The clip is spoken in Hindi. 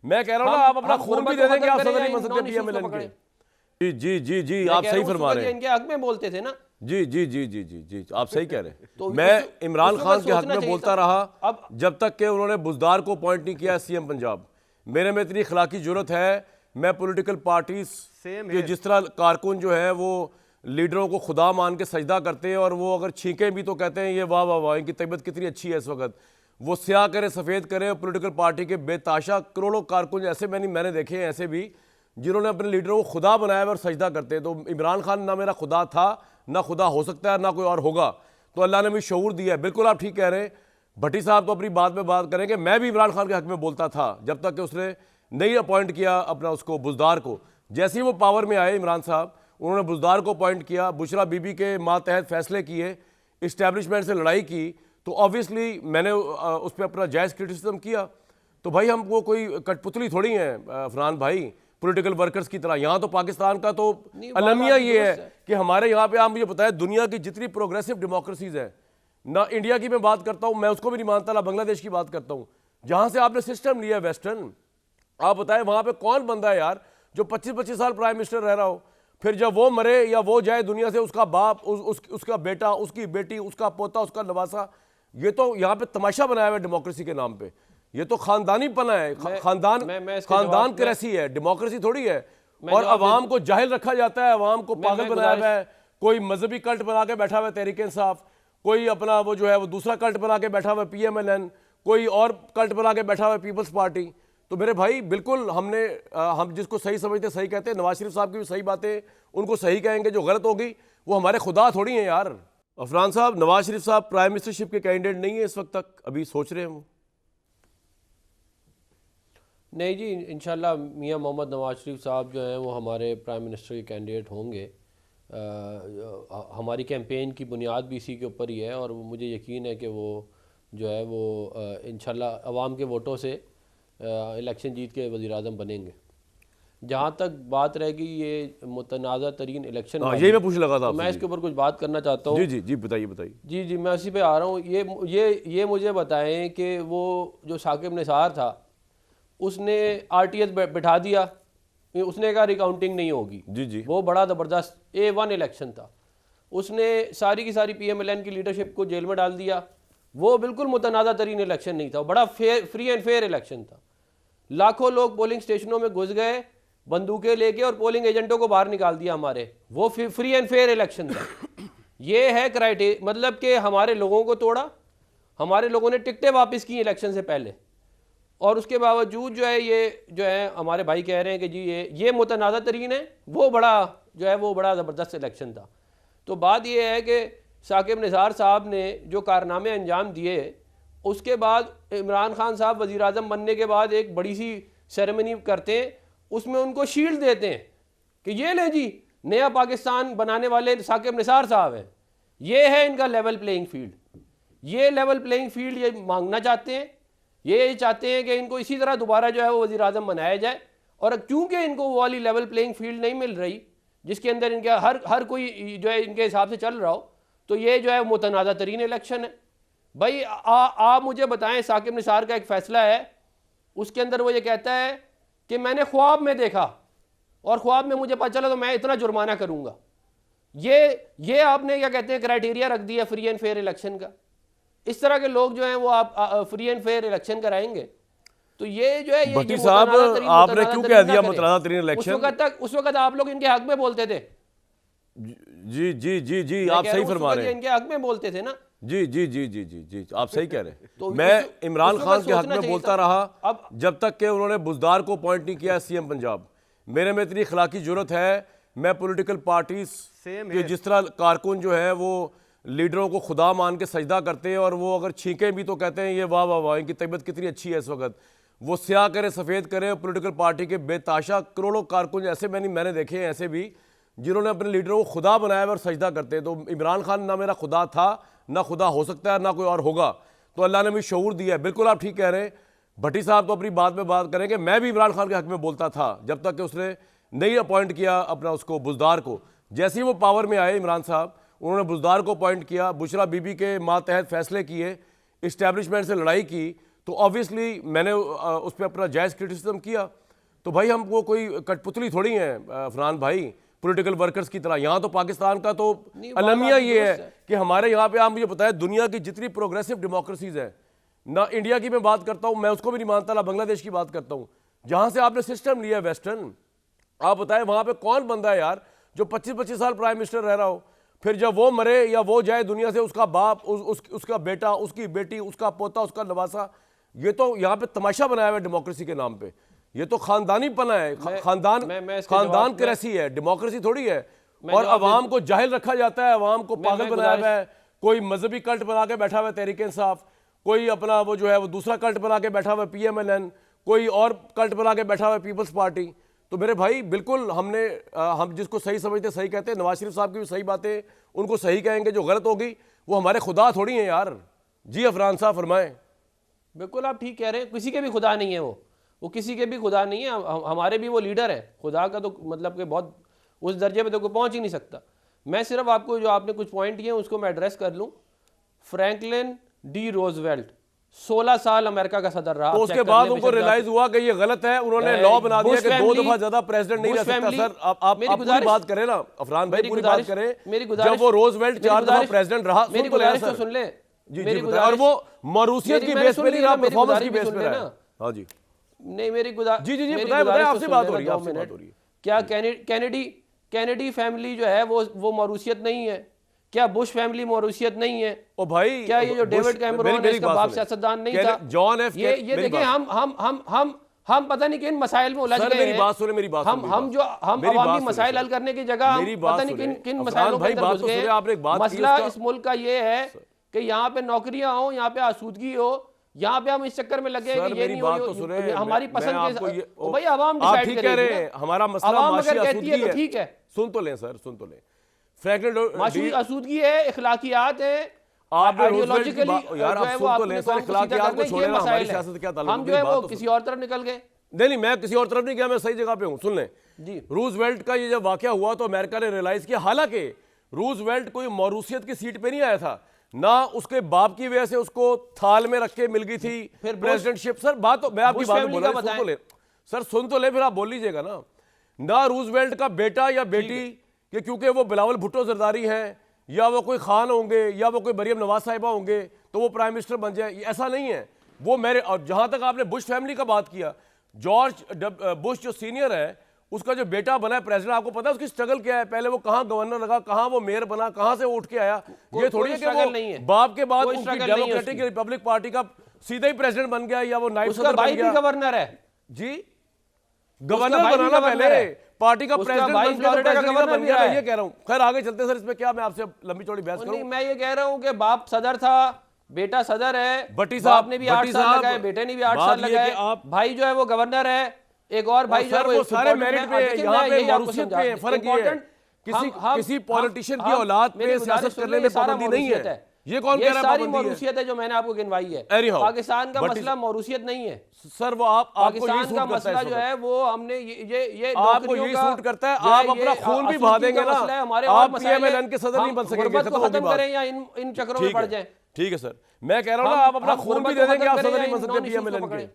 मैं कह रहा हूँ ना, आप अपना खून भी दे देंगे, आप सदर नहीं बन सकते पीएमएलएन के। जी जी जी जी, आप सही फरमा रहे हैं। इनके हक में बोलते थे ना। जी जी जी जी जी जी, आप सही कह रहे हैं। तो मैं इमरान खान के हक सोचना में चाहिए बोलता था। रहा अब जब तक कि उन्होंने बुज़दार को अपॉइंट नहीं किया सीएम पंजाब। मेरे में इतनी अखलाकी जरूरत है, मैं पॉलिटिकल पार्टीज के जिस तरह कारकुन जो है वो लीडरों को खुदा मान के सजदा करते हैं, और वो अगर छींकें भी तो कहते हैं ये वाह वाह वाह, इनकी तबीयत कितनी अच्छी है इस वक्त। वो स्याह करे सफ़ेद करे, पॉलिटिकल पार्टी के बेताशा करोड़ों कारकुन ऐसे मैंने देखे हैं, ऐसे भी जिन्होंने अपने लीडरों को खुदा बनाया हुआ और सजदा करते हैं। तो इमरान खान ना मेरा खुदा था, ना खुदा हो सकता है, ना कोई और होगा। तो अल्लाह ने भी शऊर दिया है। बिल्कुल आप ठीक कह रहे हैं। भट्टी साहब तो अपनी बात में बात करेंगे, मैं भी इमरान खान के हक में बोलता था जब तक कि उसने नहीं अपॉइंट किया अपना उसको बुज़दार को। जैसे ही वो पावर में आए इमरान साहब, उन्होंने बुज़दार को अपॉइंट किया, बुशरा बीबी के मातहत फैसले किए, इस्टेब्लिशमेंट से लड़ाई की, तो ऑब्वियसली मैंने उस पर अपना जायज़ क्रिटिसिज्म किया। तो भाई हम वो कोई कठपुतली थोड़ी हैं फरहान भाई, पॉलिटिकल वर्कर्स की तरह। यहाँ तो पाकिस्तान का तो अलमिया ये है कि हमारे यहाँ पे, आप मुझे बताएं, दुनिया की जितनी प्रोग्रेसिव डेमोक्रेसीज है ना, इंडिया की मैं बात करता हूँ, मैं उसको भी नहीं मानता, ना बांग्लादेश की बात करता हूँ, जहाँ से आपने सिस्टम लिया वेस्टर्न, आप बताएं वहाँ पे कौन बंदा है यार जो 25-25 साल प्राइम मिनिस्टर रह रहा हो, फिर जब वो मरे या वो जाए दुनिया से, उसका बाप, उसका बेटा, उसकी बेटी, उसका पोता, उसका नवासा, ये तो यहाँ पे तमाशा बनाया हुआ है डेमोक्रेसी के नाम पे। ये तो खानदानी पना है, खानदान क्रेसी है, डेमोक्रेसी थोड़ी है। और अवाम को जाहिल रखा जाता है, अवाम को पागल बनाया हुआ है। कोई मजहबी कल्ट बना के बैठा हुआ है तहरीक इंसाफ, कोई अपना वो जो है वो दूसरा कल्ट बना के बैठा हुआ है पीएमएलएन, कोई और कल्ट बना के बैठा हुआ है पीपल्स पार्टी। तो मेरे भाई बिल्कुल हम जिसको सही समझते सही कहते हैं। नवाज शरीफ साहब की भी सही बातें उनको सही कहेंगे, जो गलत होगी वो हमारे खुदा थोड़ी हैं यार। अफरान साहब, नवाज शरीफ साहब प्राइम मिनिस्टरशिप के कैंडिडेट नहीं है इस वक्त तक, अभी सोच रहे हैं वो। नहीं जी, इंशाल्लाह मियां मोहम्मद नवाज शरीफ साहब जो हैं वो हमारे प्राइम मिनिस्टर के कैंडिडेट होंगे। हमारी कैंपेन की बुनियाद भी इसी के ऊपर ही है, और मुझे यकीन है कि वो जो है वो इंशाल्लाह अवाम के वोटों से इलेक्शन जीत के वज़ीर आज़म बनेंगे। जहाँ तक बात रहेगी ये मुतनाज़ा तरीन इलेक्शन, यही मैं पूछ लगा था, तो मैं इसके ऊपर कुछ बात करना चाहता हूँ। जी जी जी, बताइए बताइए। जी जी, मैं उसी पे आ रहा हूँ। ये मुझे बताएं कि वो जो साकिब निसार था, उसने आरटीएस बिठा दिया, उसने कहा रिकाउंटिंग नहीं होगी। जी जी, वो बड़ा ज़बरदस्त A1 इलेक्शन था। उसने सारी की सारी पीएमएलएन की लीडरशिप को जेल में डाल दिया। वो बिल्कुल मुतनाज़ा तरीन इलेक्शन नहीं था, वो बड़ा फ्री एंड फेयर इलेक्शन था। लाखों लोग पोलिंग स्टेशनों में घुस गए बंदूकें लेके, और पोलिंग एजेंटों को बाहर निकाल दिया हमारे। वो फ्री एंड फेयर इलेक्शन था। ये है क्राइटेरिया, मतलब कि हमारे लोगों को तोड़ा, हमारे लोगों ने टिकटें वापस की इलेक्शन से पहले, और उसके बावजूद जो है ये जो है हमारे भाई कह रहे हैं कि जी ये मुतनाज़ा तरीन है। वो बड़ा जो है वो बड़ा ज़बरदस्त इलेक्शन था। तो बात ये है कि साकिब निसार साहब ने जो कारनामे अंजाम दिए, उसके बाद इमरान खान साहब वज़ीर आज़म बनने के बाद एक बड़ी सी सेरेमनी करते हैं, उसमें उनको शील्ड देते हैं कि ये ले जी, नया पाकिस्तान बनाने वाले साकिब निसार साहब हैं। ये है इनका लेवल प्लेइंग फील्ड। ये लेवल प्लेइंग फील्ड ये मांगना चाहते हैं। ये चाहते हैं कि इनको इसी तरह दोबारा जो है वो वज़ीर आज़म बनाया जाए। और क्योंकि इनको वो वाली लेवल प्लेइंग फील्ड नहीं मिल रही जिसके अंदर इनके हर कोई जो है इनके हिसाब से चल रहा हो, तो ये जो है मुतनाज़ा तरीन इलेक्शन है। भाई आप मुझे बताएं, साकिब निसार का एक फ़ैसला है, उसके अंदर वो ये कहता है कि मैंने ख्वाब में देखा और ख्वाब में मुझे पता चला तो मैं इतना जुर्माना करूँगा। ये आपने क्या कहते हैं क्राइटेरिया रख दिया फ्री एंड फेयर इलेक्शन का। इस तरह के लोग जो हैं वो आप फ्री एंड फेयर इलेक्शन कराएंगे, तो ये जो है भट्टी साहब आपने क्यों कह दिया मुतनाज़ा तरीन इलेक्शन? उस वक्त आप लोग इनके हक में बोलते थे। जी जी जी जी, आप सही फरमा रहे हैं। इनके हक में बोलते थे ना। जी जी जी जी जी जी, आप सही कह रहे हैं। तो मैं इमरान खान के हक में बोलता रहा अब जब तक कि उन्होंने बुज़दार को अपॉइंट नहीं किया सीएम पंजाब। मेरे में इतनी अखलाकी जरूरत है, मैं पॉलिटिकल पार्टीज के जिस तरह कारकुन जो है वो लीडरों को खुदा मान के सजदा करते हैं, और वो अगर छींकें भी तो कहते हैं ये वाह वाह वाह, इनकी तबीयत कितनी अच्छी है इस वक्त। वो स्याह करे सफ़ेद करे, पॉलिटिकल पार्टी के बेताशा करोड़ों कारकुन ऐसे मैंने देखे हैं, ऐसे भी जिन्होंने अपने लीडरों को खुदा बनाया हुआ और सजदा करते हैं। तो इमरान खान ना मेरा खुदा था, ना खुदा हो सकता है, ना कोई और होगा। तो अल्लाह ने भी शऊर दिया है। बिल्कुल आप ठीक कह रहे हैं। भट्टी साहब तो अपनी बात में बात करेंगे, मैं भी इमरान खान के हक में बोलता था जब तक कि उसने नहीं अपॉइंट किया अपना उसको बुज़दार को। जैसे ही वो पावर में आए इमरान साहब, उन्होंने बुज़दार को अपॉइंट किया, बुशरा बीबी के मातहत फैसले किए, इस्टेब्लिशमेंट से लड़ाई की, तो ऑब्वियसली मैंने उस पर अपना जायज़ क्रिटिसिज्म किया। तो भाई हम वो कोई कठपुतली थोड़ी हैं फरहान भाई, पॉलिटिकल वर्कर्स की तरह। यहाँ तो पाकिस्तान का तो अलमिया ये है कि हमारे यहाँ पे आप मुझे बताएं, दुनिया की जितनी प्रोग्रेसिव डेमोक्रेसीज है ना, इंडिया की मैं बात करता हूँ, मैं उसको भी नहीं मानता, ना बांग्लादेश की बात करता हूँ, जहाँ से आपने सिस्टम लिया वेस्टर्न, आप बताएं वहाँ पे कौन बंदा है यार जो 25-25 साल प्राइम मिनिस्टर रह रहा हो, फिर जब वो मरे या वो जाए दुनिया से, उसका बाप, उसका बेटा, उसकी बेटी, उसका पोता, उसका नवासा, ये तो यहाँ पे तमाशा बनाया हुआ है डेमोक्रेसी के नाम पे। ये तो खानदानी पना है, खानदान क्रेसी है, डेमोक्रेसी थोड़ी है। और अवाम को जाहिल रखा जाता है, अवाम को पागल बनाया हुआ है। कोई मजहबी कल्ट बना के बैठा हुआ है तहरीक इंसाफ, कोई अपना वो जो है वो दूसरा कल्ट बना के बैठा हुआ है PMLN, कोई और कल्ट बना के बैठा हुआ है पीपल्स पार्टी। तो मेरे भाई बिल्कुल हम जिसको सही समझते सही कहते हैं। नवाज शरीफ साहब की भी सही बातें उनको सही कहेंगे, जो गलत होगी वो हमारे खुदा थोड़ी हैं यार। जी अफरान साहब फरमाएं। बिल्कुल आप ठीक कह रहे हैं, किसी के भी खुदा नहीं है, वो किसी के भी खुदा नहीं है, हमारे भी वो लीडर है। खुदा का तो मतलब कि बहुत उस दर्जे पे तो कोई पहुंच ही नहीं सकता। मैं सिर्फ आपको जो आपने कुछ पॉइंट किए उसको मैं एड्रेस कर लूं। फ्रैंकलिन डी रोजवेल्ट 16 साल अमेरिका का सदर रहा, तो उसके बाद उनको रियलाइज हुआ कि ये गलत है, उन्होंने लॉ बना दिया कि 2 दफा ज्यादा प्रेसिडेंट नहीं रह सकता। सर आप पूरी बात करें ना अफरान भाई, पूरी बात करें। जब वो रोजवेल्ट 4 दफा प्रेसिडेंट रहा, मेरी गुजारिश तो सुन ले। और वो मरूसियत की बेस पे नहीं रहा, परफॉर्मेंस की बेस पे रहा। हाँ जी, नहीं मेरी गुजारिश, जी बताएं, आपसे बात हो रही है। क्या कैनेडी फैमिली जो है वो मरूसियत नहीं है? क्या बुश फैमिली मॉरिशियस नहीं है? ओ भाई, क्या ये जो डेविड कैमरॉन है इसका बाप सियासतदान नहीं था? जॉन एफ ये देखिए हम पता नहीं किन मसाइल में उलझ गए हैं। मेरी बात सुने, हम अवामी मसाइल हल करने की जगह पता नहीं किन मसाइलों में घुस गए हैं। मसला इस मुल्क का ये है कि यहाँ पे नौकरियां हो, यहाँ पे आसूदगी हो, यहाँ पे हम इस चक्कर में लगे कि ये नहीं हो, हमारी पसंद के भाई आवाम डिसाइड करेगी। हमारा मसला अगर कहती है तो ठीक है, सुन तो लें सर, सुन तो लें। माशूई आसूदगी है, इखलाकियात है, आइडियोलॉजिकली यार आप सुन तो लें सर, इखलाकियात को छोड़े ना, हमारी सियासत क्या ताल्लुक है? हम जो है वो किसी और तरफ निकल गए। नहीं मैं किसी और तरफ नहीं गया, मैं सही जगह पे हूं। सुन लें जी, रूजवेल्ट का ये जब वाकया हुआ तो अमेरिका ने रियलाइज किया, हालांकि रूजवेल्ट कोई मॉरूसियत की सीट पे नहीं आया था ना, उसके बाप की वजह से उसको थाल में रख के मिल गई थी फिर प्रेसिडेंटशिप। सर बात तो मैं आपकी बात बोल रहा हूं, सुन तो ले सर, सुन तो ले, फिर आप बोल लीजिएगा ना रूजवेल्ट का बेटा या बेटी कि क्योंकि वो बिलावल भुट्टो जरदारी हैं या वो कोई खान होंगे या वो कोई मरियम नवाज साहिबा होंगे तो वो प्राइम मिनिस्टर बन जाए, ऐसा नहीं है। वो मेरे, और जहां तक आपने बुश फैमिली का बात किया, जॉर्ज बुश जो सीनियर है उसका जो बेटा बना है प्रेसिडेंट, आपको पता है उसकी स्ट्रगल क्या है? पहले वो कहां गवर्नर लगा, कहां वो मेयर बना, कहां से उठ के आया। ये थोड़ी है कि वो बाप के बाद उनकी डेमोक्रेटिक रिपब्लिक पार्टी का सीधा ही प्रेसिडेंट बन गया या वो नायब सदर बन गया। गवर्नर है जी, गवर्नर बनाना पहले पार्टी का प्रेसिडेंट बन गया, ये कह रहा हूं। खैर आगे चलते सर, इसमें क्या मैं आपसे लंबी चौड़ी बहस करूं? मैं ये कह रहा हूं कि बाप सदर था, बेटा सदर है, भट्टी साहब ने भी 8 साल लगाए, बेटे ने भी 8 साल लगाए, भाई जो है वो गवर्नर है, एक और भाई जो है वो सारे मेरिट पे, यहाँ पे मरूसियत पे फर्क ये है, किसी पॉलिटिशियन की औलाद पे सियासत करने में पाबंदी नहीं है। ये कौन कह रहा है सारी मौरूसियत है जो मैंने आपको गिनवाई है। पाकिस्तान का मसला मौरूसियत नहीं है सर, वो आपको पाकिस्तान का मसला जो है वो हमने ये आपको यही सूट करता है। आप अपना खून भी बहा देंगे ना, आप PMLN के सदर नहीं बन सकेंगे, खत्म करें या इन चक्करों में पड़ जाएं। ठीक है सर, मैं कह रहा हूँ ना, आप अपना खून भी दे देंगे, आप सदर नहीं बन सकते PMLN के।